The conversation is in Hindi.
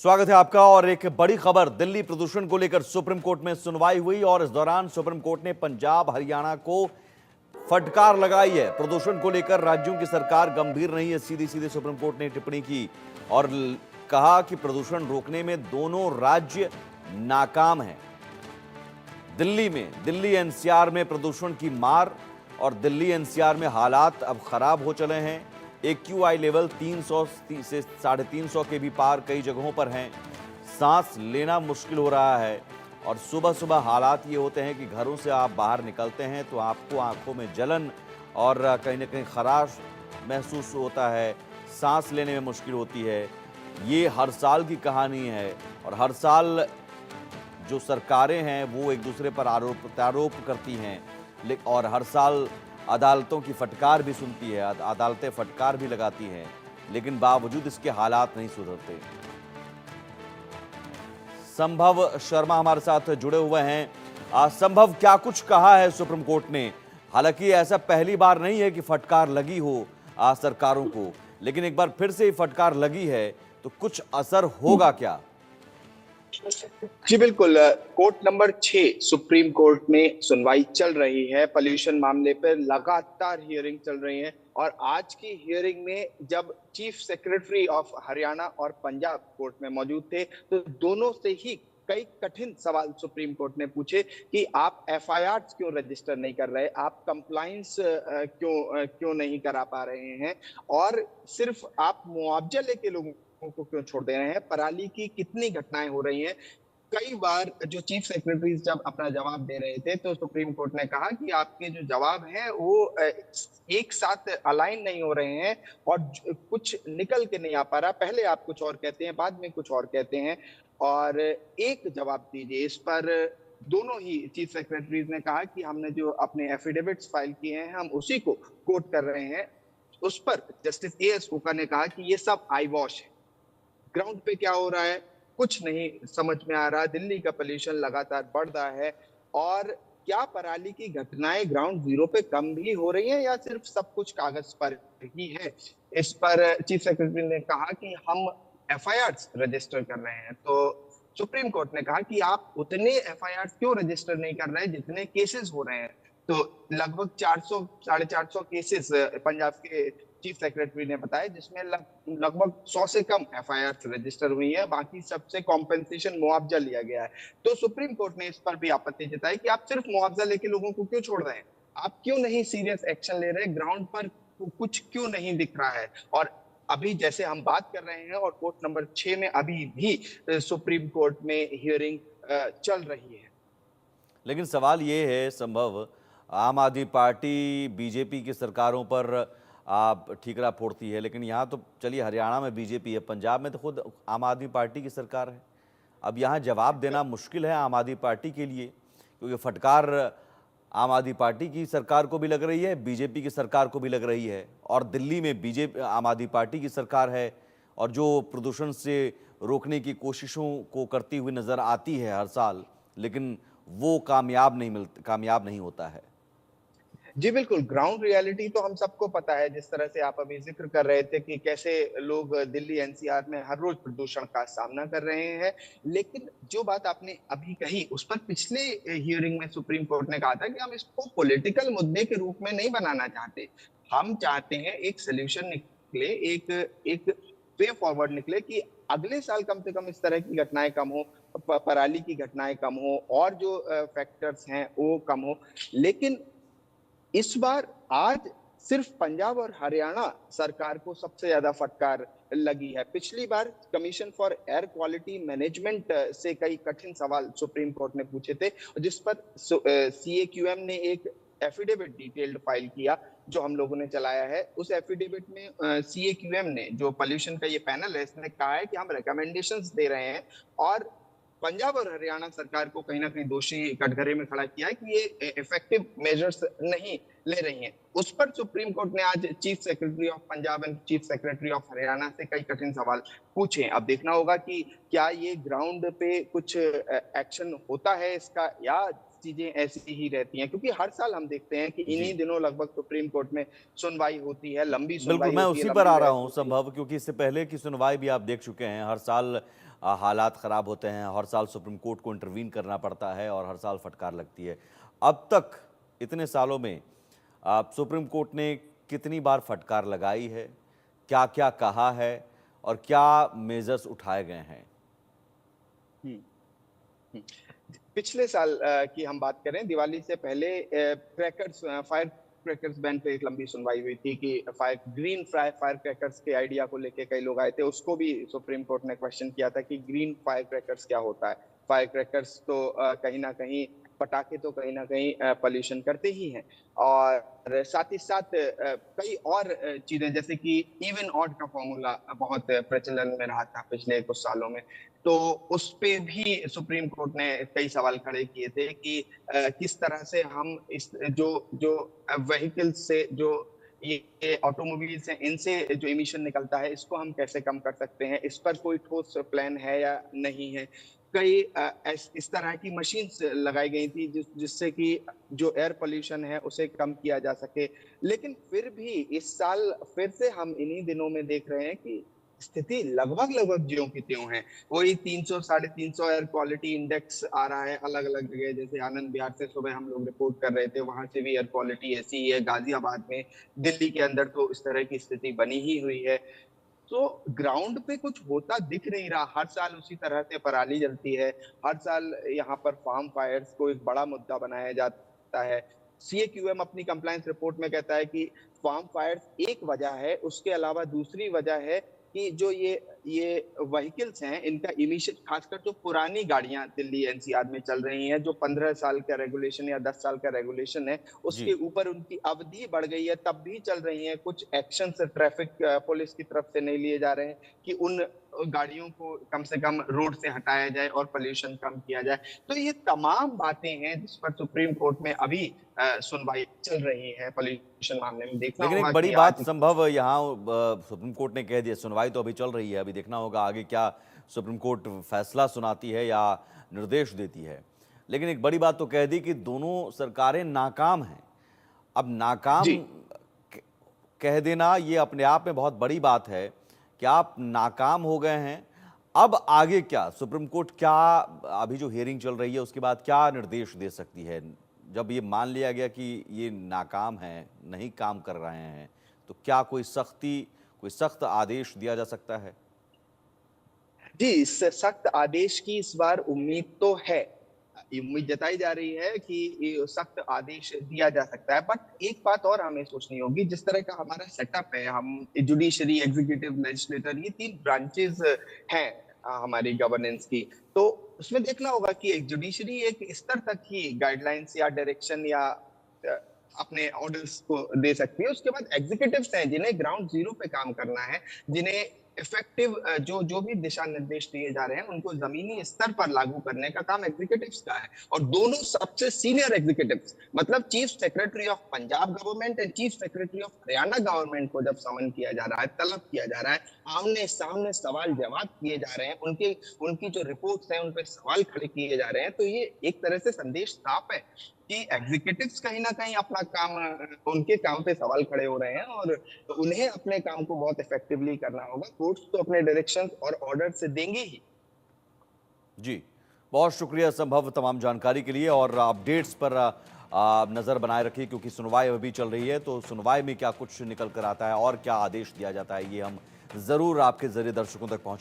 स्वागत है आपका। और एक बड़ी खबर, दिल्ली प्रदूषण को लेकर सुप्रीम कोर्ट में सुनवाई हुई और इस दौरान सुप्रीम कोर्ट ने पंजाब हरियाणा को फटकार लगाई है। प्रदूषण को लेकर राज्यों की सरकार गंभीर नहीं है, सीधी सीधे सुप्रीम कोर्ट ने टिप्पणी की और कहा कि प्रदूषण रोकने में दोनों राज्य नाकाम हैं। दिल्ली एनसीआर में प्रदूषण की मार और दिल्ली एनसीआर में हालात अब खराब हो चले हैं। AQI लेवल 300 से 350 के भी पार कई जगहों पर हैं। सांस लेना मुश्किल हो रहा है और सुबह सुबह हालात ये होते हैं कि घरों से आप बाहर निकलते हैं तो आपको आंखों में जलन और कहीं ना कहीं खराश महसूस होता है, सांस लेने में मुश्किल होती है। ये हर साल की कहानी है और हर साल जो सरकारें हैं वो एक दूसरे पर आरोप प्रत्यारोप करती हैं और हर साल अदालतों की फटकार भी सुनती है, अदालतें फटकार भी लगाती हैं, लेकिन बावजूद इसके हालात नहीं सुधरते। संभव शर्मा हमारे साथ जुड़े हुए हैं। संभव, क्या कुछ कहा है सुप्रीम कोर्ट ने? हालांकि ऐसा पहली बार नहीं है कि फटकार लगी हो सरकारों को, लेकिन एक बार फिर से फटकार लगी है तो कुछ असर होगा क्या? जी बिल्कुल। कोर्ट नंबर 6 सुप्रीम कोर्ट में सुनवाई चल रही है। पोल्यूशन मामले पर लगातार हियरिंग चल रही है और आज की हियरिंग में जब चीफ सेक्रेटरी ऑफ हरियाणा और पंजाब कोर्ट में मौजूद थे तो दोनों से ही कई कठिन सवाल सुप्रीम कोर्ट ने पूछे कि आप एफआईआर क्यों रजिस्टर नहीं कर रहे, आप कंप्लाइंस क्यों नहीं करा पा रहे हैं और सिर्फ आप मुआवजा लेके लोगों को क्यों छोड़ दे रहे हैं, पराली की कितनी घटनाएं हो रही हैं। कई बार जो चीफ सेक्रेटरी जब अपना जवाब दे रहे थे तो सुप्रीम कोर्ट ने कहा कि आपके जो जवाब हैं वो एक साथ अलाइन नहीं हो रहे हैं और कुछ निकल के नहीं आ पा रहा, पहले आप कुछ और कहते हैं बाद में कुछ और कहते हैं और एक जवाब दीजिए इस पर। दोनों ही चीफ सेक्रेटरीज ने कहा कि हमने जो अपने एफिडेविट्स फाइल किए हैं हम उसी को कोट कर रहे हैं। उस पर जस्टिस AS ओका ने कहा कि ये सब आई वॉश है, ग्राउंड पे क्या हो रहा है कुछ नहीं समझ में आ रहा। दिल्ली का पोल्यूशन लगातार बढ़ रहा है और क्या पराली की घटनाएं ग्राउंड जीरो पे कम भी हो रही हैं या सिर्फ सब कुछ कागज पर ही है। इस पर चीफ सेक्रेटरी ने कहा कि हम एफआईआर रजिस्टर कर रहे हैं तो सुप्रीम कोर्ट ने कहा कि आप उतने एफआईआर क्यों रजिस्टर नहीं कर रहे हैं जितने केसेस हो रहे हैं। तो लगभग 400 450 केसेस पंजाब के चीफ सेक्रेटरी ने बताया जिसमें लगभग 100 से कम एफआईआर रजिस्टर हुई है, बाकी सबसे कॉम्पेंसेशन मुआवजा लिया गया है। तो सुप्रीम कोर्ट ने इस पर भी आपत्ति जताई कि आप सिर्फ मुआवजा लेके लोगों को क्यों छोड़ रहे हैं, आप क्यों नहीं सीरियस एक्शन ले रहे, ग्राउंड पर कुछ क्यों नहीं दिख रहा है। और अभी जैसे हम बात कर रहे हैं और कोर्ट नंबर 6 में अभी भी सुप्रीम कोर्ट में हियरिंग चल रही है। लेकिन सवाल ये है संभव, आम आदमी पार्टी बीजेपी की सरकारों पर आप ठीकरा फोड़ती है, लेकिन यहाँ तो चलिए हरियाणा में बीजेपी है, पंजाब में तो खुद आम आदमी पार्टी की सरकार है। अब यहाँ जवाब देना मुश्किल है आम आदमी पार्टी के लिए, क्योंकि फटकार आम आदमी पार्टी की सरकार को भी लग रही है, बीजेपी की सरकार को भी लग रही है और दिल्ली में बीजेपी आम आदमी पार्टी की सरकार है और जो प्रदूषण से रोकने की कोशिशों को करती हुई नज़र आती है हर साल, लेकिन वो कामयाब नहीं होता है। जी बिल्कुल। ग्राउंड रियलिटी तो हम सबको पता है, जिस तरह से आप अभी जिक्र कर रहे थे कि कैसे लोग दिल्ली एनसीआर में हर रोज प्रदूषण का सामना कर रहे हैं। लेकिन जो बात आपने अभी कही उस पर पिछले हियरिंग में सुप्रीम कोर्ट ने कहा था कि हम इसको पॉलिटिकल मुद्दे के रूप में नहीं बनाना चाहते, हम चाहते हैं एक सोल्यूशन निकले, एक वे फॉरवर्ड निकले कि अगले साल कम से कम इस तरह की घटनाएं कम हो, पराली की घटनाएं कम हो और जो फैक्टर्स हैं वो कम हो। लेकिन इस बार आज सिर्फ पंजाब और हरियाणा सरकार को सबसे ज्यादा फटकार लगी है। पिछली बार commission for air quality management से कई कठिन सवाल सुप्रीम कोर्ट ने पूछे थे जिस पर CAQM ने एक एफिडेविट डिटेल्ड फाइल किया जो हम लोगों ने चलाया है। उस एफिडेविट में CAQM ने, जो पोल्यूशन का ये पैनल है, इसने कहा है कि हम रिकमेंडेशंस दे रहे हैं और पंजाब और हरियाणा सरकार को कहीं ना कहीं दोषी कटघरे में खड़ा किया है कि ये इफेक्टिव मेजर्स नहीं ले रही हैं। उस पर सुप्रीम कोर्ट ने आज chief secretary of Punjab and chief secretary of Haryana से कई कठिन सवाल पूछे। अब देखना होगा कि क्या ये ग्राउंड पे कुछ एक्शन होता है इसका, या चीजें ऐसी ही रहती हैं, क्योंकि हर साल हम देखते हैं कि इन्हीं जी दिनों लगभग सुप्रीम कोर्ट में सुनवाई होती है, लंबी बिल्कुल, सुनवाई मैं होती है, उसी पर लंबी आ रहा बहस हूँ होती है। संभव, क्योंकि इससे पहले की सुनवाई भी आप देख चुके हैं। हर साल हालात ख़राब होते हैं, हर साल सुप्रीम कोर्ट को इंटरवीन करना पड़ता है और हर साल फटकार लगती है। अब तक इतने सालों में सुप्रीम कोर्ट ने कितनी बार फटकार लगाई है, क्या-क्या कहा है और क्या मेजर्स उठाए गए हैं? हम्म, हम्म। पिछले साल की हम बात करें, दिवाली से पहले क्रैकर्स फायर क्रैकर्स बैन पे एक लंबी सुनवाई हुई थी कि फायर क्रैकर्स के आइडिया को लेके कई लोग आए थे, उसको भी सुप्रीम कोर्ट ने क्वेश्चन किया था कि ग्रीन फायर क्रैकर्स क्या होता है। फायर क्रैकर्स तो कहीं ना कहीं, पटाखे तो कहीं ना कहीं पॉल्यूशन करते ही हैं, और साथ ही साथ कई और चीजें, जैसे कि इवन ऑड का फॉर्मूला बहुत प्रचलन में रहा था पिछले कुछ सालों में, तो उस पे भी सुप्रीम कोर्ट ने कई सवाल खड़े किए थे कि किस तरह से हम इस जो जो व्हीकल्स से, जो ये ऑटोमोबाइल्स हैं, इनसे जो इमिशन निकलता है, इसको हम कैसे कम कर सकते हैं, इस पर कोई ठोस प्लान है या नहीं है। कई इस तरह की मशीन्स लगाई गई थी जिससे कि जो एयर पोल्यूशन है उसे कम किया जा सके। लेकिन फिर भी इस साल फिर से हम इन्हीं दिनों में देख रहे हैं कि स्थिति लगभग लगभग ज्यों की त्यों है। वही 300 350 एयर क्वालिटी इंडेक्स आ रहा है अलग अलग जगह, जैसे आनंद विहार से सुबह हम लोग रिपोर्ट कर रहे थे, वहां से भी एयर क्वालिटी ऐसी ही है, गाजियाबाद में, दिल्ली के अंदर तो इस तरह की स्थिति बनी ही हुई है। तो ग्राउंड पे कुछ होता दिख नहीं रहा। हर साल उसी तरह से पराली जलती है, हर साल यहाँ पर फार्म फायर्स को एक बड़ा मुद्दा बनाया जाता है। सीएक्यूएम अपनी कंप्लायंस रिपोर्ट में कहता है कि फार्म फायर्स एक वजह है, उसके अलावा दूसरी वजह है कि जो ये व्हीकल्स हैं, इनका इमिशन, खासकर जो पुरानी गाड़ियां दिल्ली एनसीआर में चल रही हैं, जो 15 साल का रेगुलेशन या 10 साल का रेगुलेशन है, उसके जी ऊपर उनकी अवधि बढ़ गई है, तब भी चल रही है। कुछ एक्शन से ट्रैफिक पुलिस की तरफ से नहीं लिए जा रहे हैं कि उन गाड़ियों को कम से कम रोड से हटाया जाए और पोल्यूशन कम किया जाए। तो ये तमाम बातें हैं जिस पर सुप्रीम कोर्ट में अभी सुनवाई चल रही है पोल्यूशन मामले में। देखना लेकिन एक होगा बड़ी कि बात आज संभव यहाँ सुप्रीम कोर्ट ने कह दिया, सुनवाई तो अभी चल रही है, अभी देखना होगा आगे क्या सुप्रीम कोर्ट फैसला सुनाती है या निर्देश देती है। लेकिन एक बड़ी बात तो कह दी कि दोनों सरकारें नाकाम हैं। अब जी, नाकाम क- कह देना ये अपने आप में बहुत बड़ी बात है कि आप नाकाम हो गए हैं। अब आगे क्या सुप्रीम कोर्ट क्या, अभी जो हियरिंग चल रही है उसके बाद क्या निर्देश दे सकती है? जब ये मान लिया गया कि ये नाकाम है, नहीं काम कर रहे हैं, तो क्या कोई सख्त आदेश दिया जा सकता है? जी, इस सख्त आदेश की इस बार उम्मीद तो है। उम्मीद जताई जा रही है कि ये सख्त आदेश दिया जा सकता है, बट एक बात और हमें सोचनी होगी, जिस तरह का हमारा सेटअप है, हम जुडिशरी, एग्जीक्यूटिव, लेजिस्लेटर, ये 3 ब्रांचेस हैं हमारी गवर्नेंस की। तो उसमें देखना होगा कि एक जुडिशरी एक स्तर तक ही गाइडलाइंस या डायरेक्शन या अ, अपने ऑर्डर्स को दे सकती है। उसके बाद एग्जीक्यूटिव्स हैं जिन्हें ग्राउंड जीरो पे काम करना है, जिन्हें इफेक्टिव जो जो भी दिशा निर्देश दिए जा रहे हैं उनको जमीनी स्तर पर लागू करने का काम एग्जीक्यूटिव्स का है। और दोनों सबसे सीनियर एग्जीक्यूटिव्स, मतलब chief secretary of Punjab government and chief secretary of Haryana government को जब समन किया जा रहा है, तलब किया जा रहा है, आमने सामने सवाल जवाब किए जा रहे हैं, उनके उनकी जो रिपोर्ट्स हैं उन पर सवाल खड़े किए जा रहे हैं, तो ये एक तरह से संदेश साफ है कि एग्जीक्यूटिव्स कहीं ना कहीं अपना काम, उनके काम पे सवाल खड़े हो रहे हैं, और तो उन्हें अपने काम को बहुत इफेक्टिवली करना होगा। कोर्ट्स तो अपने डायरेक्शन और ऑर्डर से देंगे ही। जी, बहुत शुक्रिया संभव तमाम जानकारी के लिए और अपडेट्स पर नज़र बनाए रखिए, क्योंकि सुनवाई अभी चल रही है, तो सुनवाई में क्या कुछ निकल कर आता है और क्या आदेश दिया जाता है, ये हम ज़रूर आपके ज़रिए दर्शकों तक पहुँचा